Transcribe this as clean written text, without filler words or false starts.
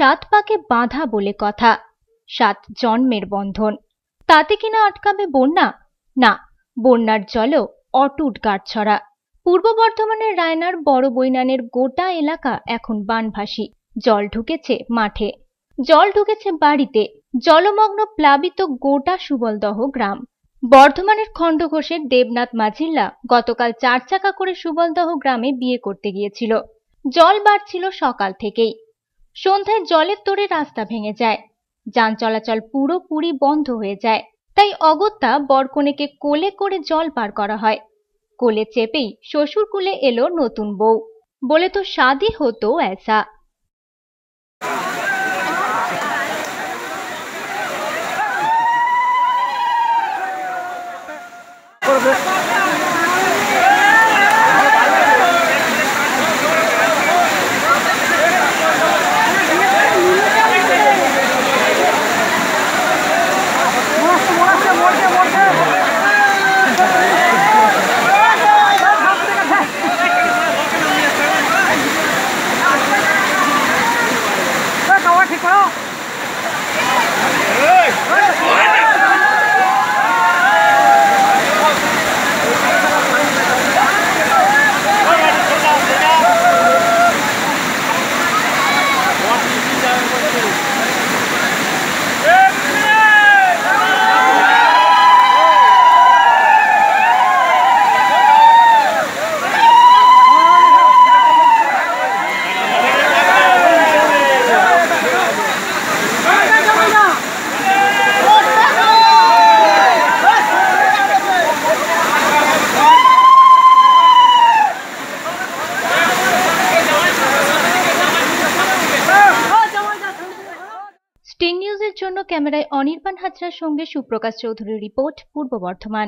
সাত পাকে বাঁধা বলে কথা, 7 জন্মের বন্ধন। তাতে কিনা আটকাবে বন্যা? না, বন্যার জলও অটুট গাঁটছড়া। পূর্ব বর্ধমানের রায়নার বড় বৈনানের গোটা এলাকা এখন বানভাসী। জল ঢুকেছে মাঠে, জল ঢুকেছে বাড়িতে, জলমগ্ন প্লাবিত গোটা সুবলদহ গ্রাম। বর্ধমানের খণ্ডঘোষের দেবনাথ মাঝিল্লা গতকাল 4 চাকা করে সুবলদহ গ্রামে বিয়ে করতে গিয়েছিল। জল বাড়ছিল সকাল থেকেই। সন্ধ্যায় জলের তোড়ে রাস্তা ভেঙে যায়, যান চলাচল পুরোপুরি বন্ধ হয়ে যায়। তাই অগত্যা বরকনেকে কোলে করে জল পার করা হয়। কোলে চেপেই শ্বশুর কুলে এলো নতুন বউ, বলে তো শাদি হতো ऐसा। স্টিং নিউজের জন্য ক্যামেরায় অনির্বাণ হাজরার সঙ্গে সুপ্রকাশ চৌধুরীর রিপোর্ট, পূর্ব বর্ধমান।